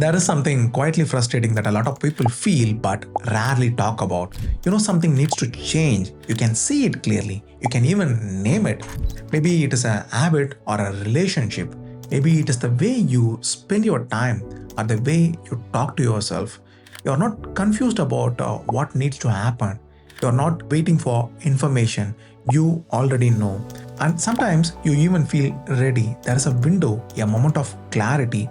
There is something quietly frustrating that a lot of people feel but rarely talk about. Something needs to change. You can see it clearly. You can even name it. Maybe it is a habit or a relationship. Maybe it is the way you spend your time or the way you talk to yourself. You are not confused about what needs to happen. You are not waiting for information. You already know. And sometimes you even feel ready. There is a window, a moment of clarity,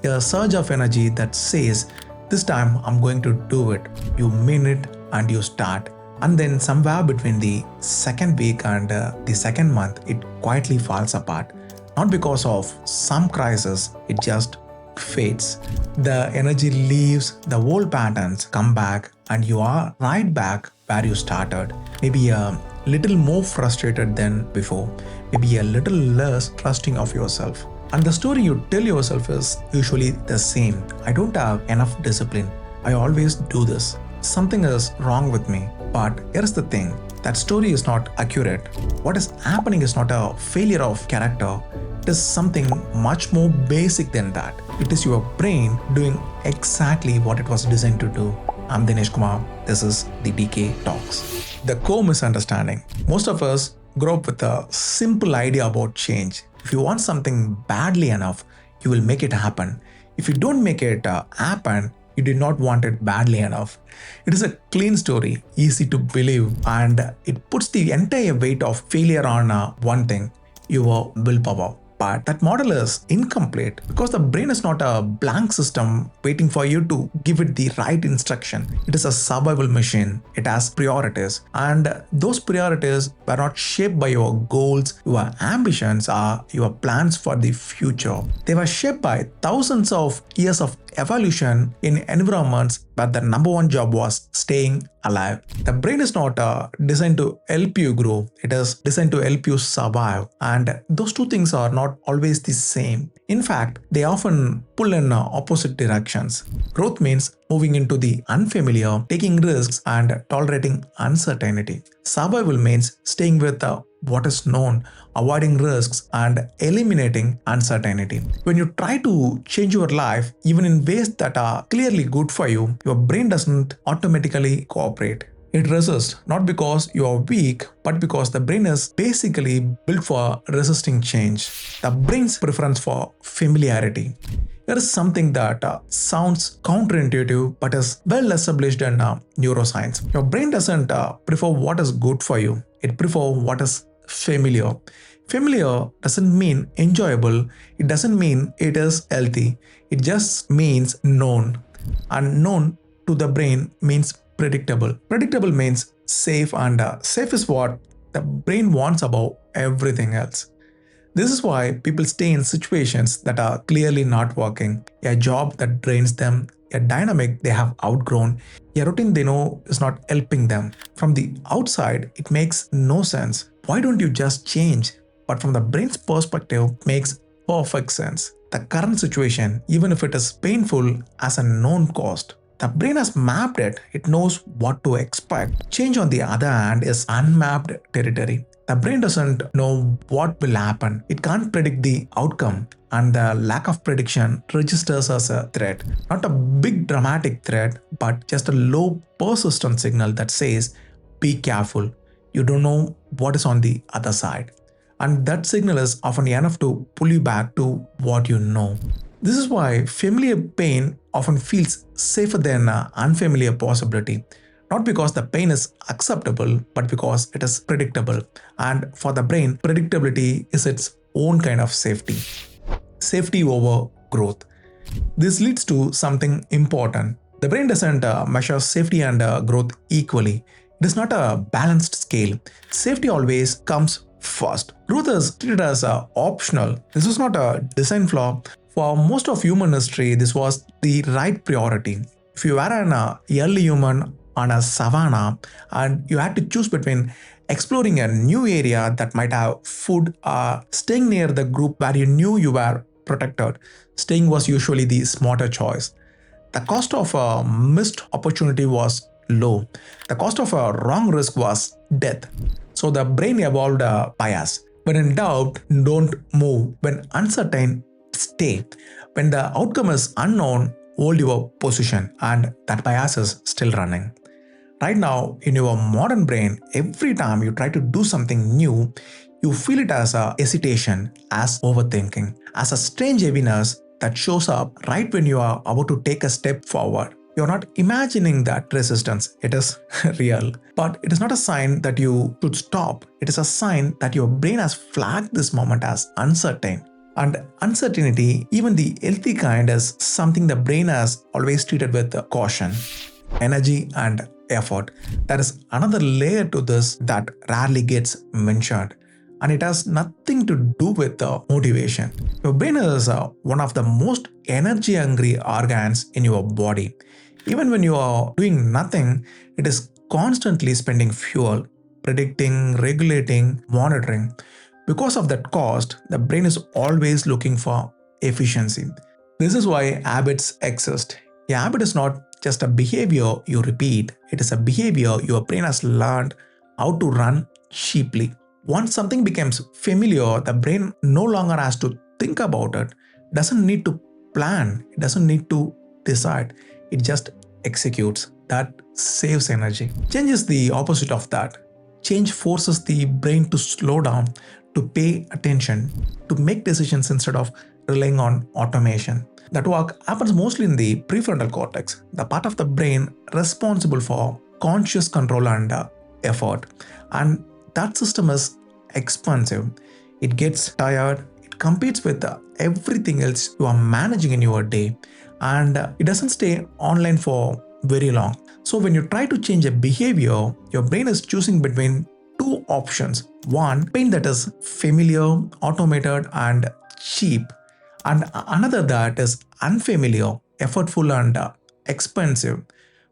a surge of energy that says, this time I'm going to do it. You mean it and you start. And then somewhere between the second week and the second month, it quietly falls apart. Not because of some crisis, it just fades. The energy leaves, the old patterns come back, and you are right back where you started. Maybe a little more frustrated than before, maybe a little less trusting of yourself. And the story you tell yourself is usually the same. I don't have enough discipline. I always do this. Something is wrong with me. But here's the thing, that story is not accurate. What is happening is not a failure of character. It is something much more basic than that. It is your brain doing exactly what it was designed to do. I'm Dinesh Kumar. This is the DK Talks. The core misunderstanding. Most of us grow up with a simple idea about change. If you want something badly enough, you will make it happen. If you don't make it happen, you did not want it badly enough. It is a clean story, easy to believe, and it puts the entire weight of failure on one thing, your willpower. But that model is incomplete because the brain is not a blank system waiting for you to give it the right instruction. It is a survival machine. It has priorities, and those priorities were not shaped by your goals, your ambitions, or your plans for the future. They were shaped by thousands of years of evolution in environments where the number one job was staying alive. The brain is not designed to help you grow, it is designed to help you survive, and those two things are not always the same. In fact, they often pull in opposite directions. Growth means moving into the unfamiliar, taking risks, and tolerating uncertainty. Survival means staying with what is known, avoiding risks, and eliminating uncertainty. When you try to change your life, even in ways that are clearly good for you, your brain doesn't automatically cooperate. It resists, not because you are weak, but because the brain is basically built for resisting change. The brain's preference for familiarity. There is something that sounds counterintuitive but is well established in neuroscience. Your brain doesn't prefer what is good for you, it prefers what is familiar. Familiar doesn't mean enjoyable, it doesn't mean it is healthy, it just means known. And known to the brain means predictable. Predictable means safe, and safe is what the brain wants above everything else. This is why people stay in situations that are clearly not working, a job that drains them, a dynamic they have outgrown, a routine they know is not helping them. From the outside, it makes no sense. Why don't you just change? But from the brain's perspective, it makes perfect sense. The current situation, even if it is painful, has a known cost. The brain has mapped it, it knows what to expect. Change, on the other hand, is unmapped territory. The brain doesn't know what will happen. It can't predict the outcome, and the lack of prediction registers as a threat. Not a big dramatic threat, but just a low persistent signal that says, be careful. You don't know what is on the other side. And that signal is often enough to pull you back to what you know. This is why familiar pain often feels safer than unfamiliar possibility. Not because the pain is acceptable, but because it is predictable. And for the brain, predictability is its own kind of safety. Safety over growth. This leads to something important. The brain doesn't measure safety and growth equally. It is not a balanced scale. Safety always comes first. Growth is treated as optional. This is not a design flaw. For most of human history, this was the right priority. If you were an early human on a savanna and you had to choose between exploring a new area that might have food or staying near the group where you knew you were protected, staying was usually the smarter choice. The cost of a missed opportunity was low. The cost of a wrong risk was death. So the brain evolved a bias. When in doubt, don't move. When uncertain, stay. When the outcome is unknown, hold your position, and that bias is still running. Right now, in your modern brain, every time you try to do something new, you feel it as a hesitation, as overthinking, as a strange heaviness that shows up right when you are about to take a step forward. You're not imagining that resistance, it is real. But it is not a sign that you should stop, it is a sign that your brain has flagged this moment as uncertain. And uncertainty, even the healthy kind, is something the brain has always treated with caution, energy, and effort. There is another layer to this that rarely gets mentioned, and it has nothing to do with motivation. Your brain is one of the most energy hungry organs in your body. Even when you are doing nothing, it is constantly spending fuel, predicting, regulating, monitoring. Because of that cost, the brain is always looking for efficiency. This is why habits exist. A habit is not just a behavior you repeat, it is a behavior your brain has learned how to run cheaply. Once something becomes familiar, the brain no longer has to think about it, doesn't need to plan, it doesn't need to decide, it just executes. That saves energy. Change is the opposite of that. Change forces the brain to slow down, to pay attention, to make decisions instead of relying on automation. That work happens mostly in the prefrontal cortex, the part of the brain responsible for conscious control and effort. And that system is expansive. It gets tired, it competes with everything else you are managing in your day, and it doesn't stay online for very long. So, when you try to change a behavior, your brain is choosing between two options: one, pain that is familiar, automated, and cheap, and another that is unfamiliar, effortful, and expensive.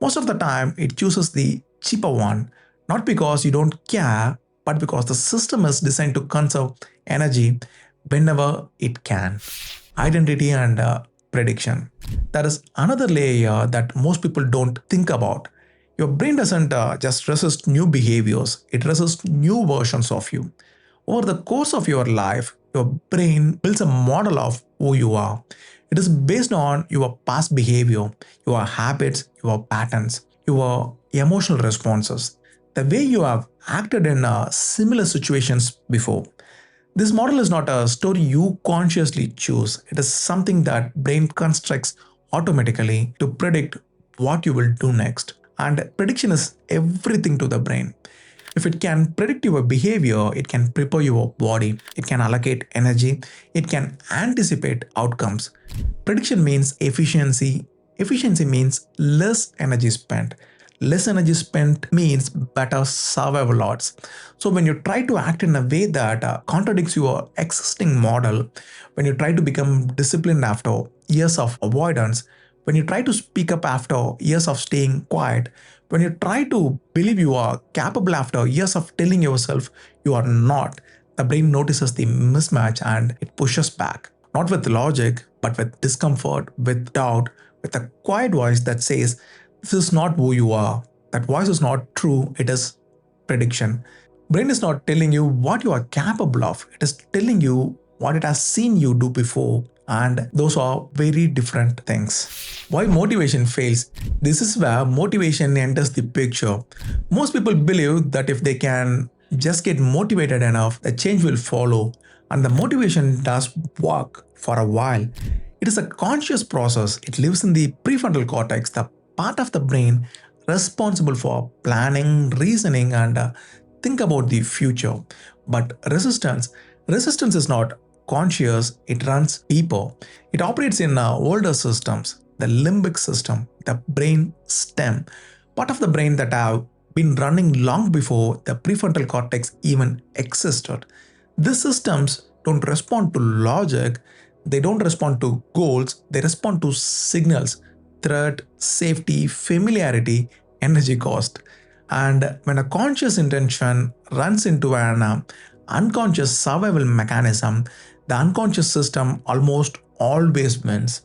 Most of the time, it chooses the cheaper one, not because you don't care, but because the system is designed to conserve energy whenever it can. Identity and prediction. There is another layer that most people don't think about. Your brain doesn't just resist new behaviors, it resists new versions of you. Over the course of your life, your brain builds a model of who you are. It is based on your past behavior, your habits, your patterns, your emotional responses, the way you have acted in similar situations before. This model is not a story you consciously choose. It is something that brain constructs automatically to predict what you will do next. And prediction is everything to the brain. If it can predict your behavior, it can prepare your body, it can allocate energy, it can anticipate outcomes. Prediction means efficiency. Efficiency means less energy spent. Less energy spent means better survival odds. So, when you try to act in a way that contradicts your existing model, when you try to become disciplined after years of avoidance, when you try to speak up after years of staying quiet, when you try to believe you are capable after years of telling yourself you are not, the brain notices the mismatch and it pushes back. Not with logic, but with discomfort, with doubt, with a quiet voice that says, this is not who you are. That voice is not true, it is prediction. Brain is not telling you what you are capable of, it is telling you what it has seen you do before, and those are very different things. Why motivation fails? This is where motivation enters the picture. Most people believe that if they can just get motivated enough, the change will follow, and the motivation does work for a while. It is a conscious process. It lives in the prefrontal cortex, the part of the brain responsible for planning, reasoning, and think about the future. But resistance is not conscious, it runs deeper. It operates in older systems, the limbic system, the brain stem, part of the brain that have been running long before the prefrontal cortex even existed. These systems don't respond to logic, they don't respond to goals, they respond to signals: threat, safety, familiarity, energy cost. And when a conscious intention runs into an unconscious survival mechanism, the unconscious system almost always wins.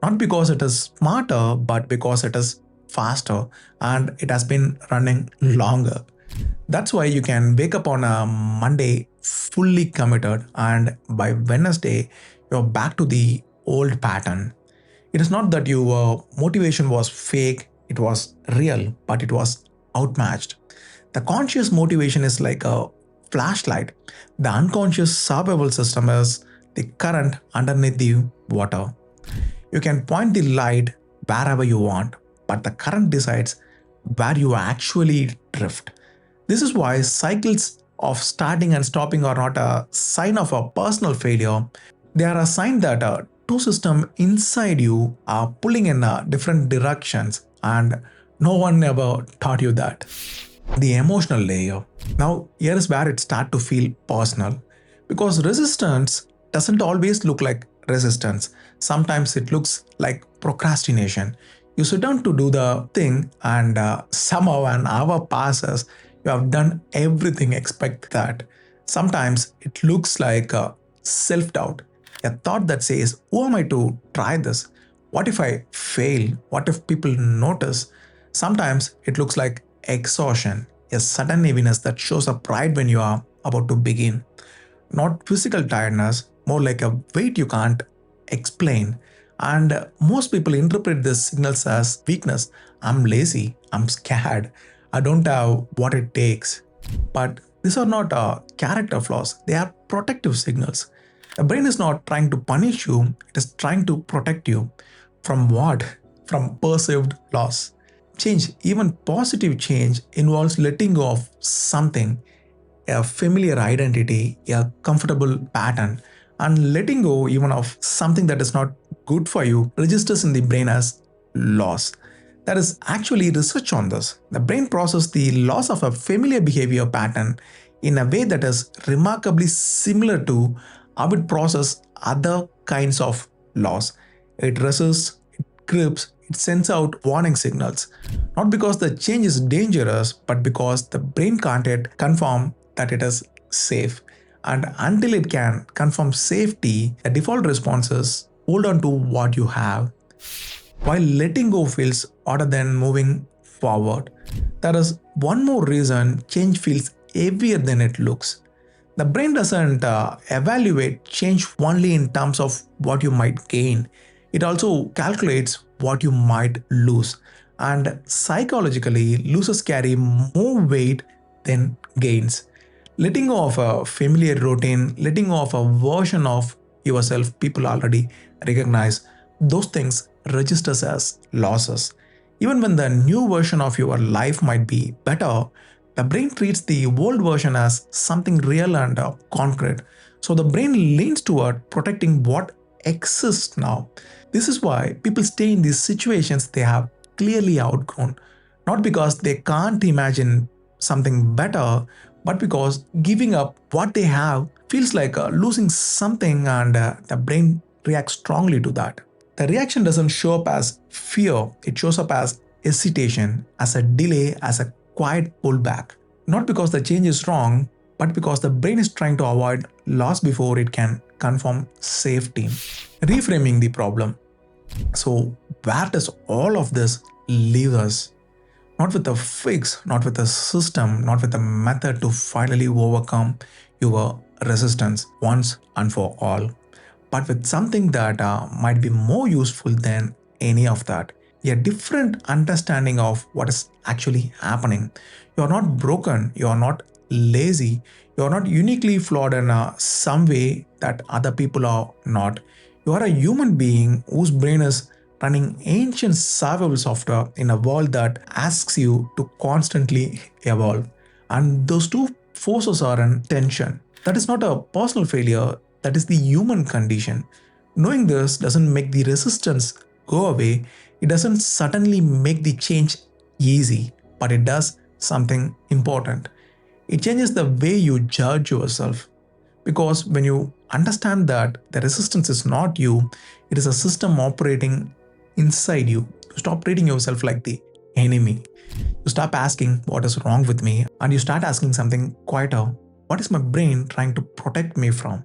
Not because it is smarter, but because it is faster and it has been running longer. That's why you can wake up on a Monday fully committed, and by Wednesday, you're back to the old pattern. It is not that your motivation was fake, it was real, but it was outmatched. The conscious motivation is like a flashlight. The unconscious survival system is the current underneath the water. You can point the light wherever you want, but the current decides where you actually drift. This is why cycles of starting and stopping are not a sign of a personal failure. They are a sign that two systems inside you are pulling in different directions, and no one ever taught you that. The emotional layer. Now, here is where it starts to feel personal, because resistance doesn't always look like resistance. Sometimes it looks like procrastination. You sit down to do the thing, and somehow an hour passes. You have done everything expect that. Sometimes it looks like self doubt, a thought that says, "Who am I to try this? What if I fail? What if people notice?" Sometimes it looks like exhaustion, a sudden heaviness that shows up right when you are about to begin. Not physical tiredness, more like a weight you can't explain. And most people interpret these signals as weakness. I'm lazy, I'm scared, I don't have what it takes. But these are not character flaws, they are protective signals. The brain is not trying to punish you, it is trying to protect you. From what? From perceived loss. Change, even positive change, involves letting go of something, a familiar identity, a comfortable pattern, and letting go even of something that is not good for you registers in the brain as loss. There is actually research on this. The brain processes the loss of a familiar behavior pattern in a way that is remarkably similar to how it processes other kinds of loss. It resists, it grips, it sends out warning signals. Not because the change is dangerous, but because the brain can't yet confirm that it is safe. And until it can confirm safety, the default response is hold on to what you have. While letting go feels harder than moving forward, there is one more reason change feels heavier than it looks. The brain doesn't evaluate change only in terms of what you might gain, it also calculates what you might lose. And psychologically, losses carry more weight than gains. Letting go of a familiar routine, letting go of a version of yourself people already recognize, those things registers as losses. Even when the new version of your life might be better, the brain treats the old version as something real and concrete. So the brain leans toward protecting what exists now. This is why people stay in these situations they have clearly outgrown, not because they can't imagine something better, but because giving up what they have feels like losing something, and the brain reacts strongly to that. The reaction doesn't show up as fear, it shows up as hesitation, as a delay, as a quiet pullback. Not because the change is wrong, but because the brain is trying to avoid loss before it can confirm safety. Reframing the problem. So, where does all of this leave us? Not with a fix, not with a system, not with a method to finally overcome your resistance once and for all, but with something that might be more useful than any of that. A different understanding of what is actually happening. You are not broken, you are not lazy, you are not uniquely flawed in some way that other people are not. You are a human being whose brain is running ancient survival software in a world that asks you to constantly evolve. And those two forces are in tension. That is not a personal failure, that is the human condition. Knowing this doesn't make the resistance go away, it doesn't suddenly make the change easy, but it does something important. It changes the way you judge yourself. Because when you understand that the resistance is not you, it is a system operating inside you, you stop treating yourself like the enemy. You stop asking what is wrong with me, and you start asking something quieter. What is my brain trying to protect me from?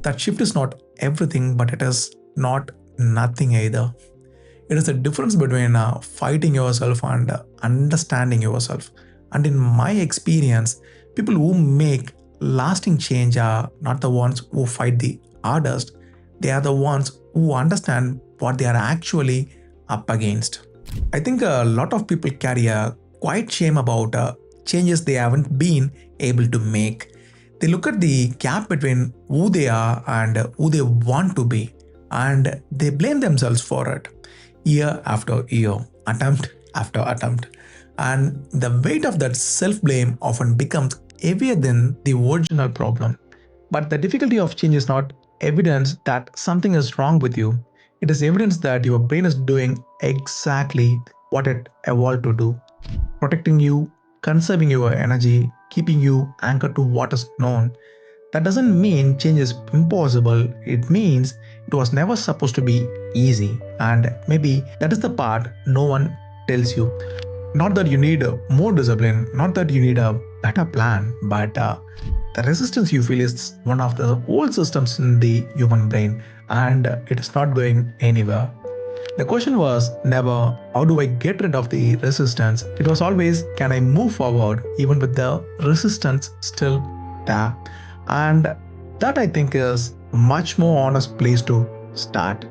That shift is not everything, but it is not nothing either. It is the difference between fighting yourself and understanding yourself. And in my experience, people who make lasting change are not the ones who fight the hardest, they are the ones who understand what they are actually up against. I think a lot of people carry a quiet shame about changes they haven't been able to make. They look at the gap between who they are and who they want to be, and they blame themselves for it year after year, attempt after attempt. And the weight of that self blame often becomes heavier than the original problem. But the difficulty of change is not evidence that something is wrong with you, it is evidence that your brain is doing exactly what it evolved to do, protecting you, conserving your energy, keeping you anchored to what is known. That doesn't mean change is impossible, it means it was never supposed to be easy. And maybe that is the part no one tells you. Not that you need more discipline, not that you need a better plan, but the resistance you feel is one of the old systems in the human brain, and it is not going anywhere. The question was never, how do I get rid of the resistance? It was always, can I move forward even with the resistance still there? And that I think is a much more honest place to start.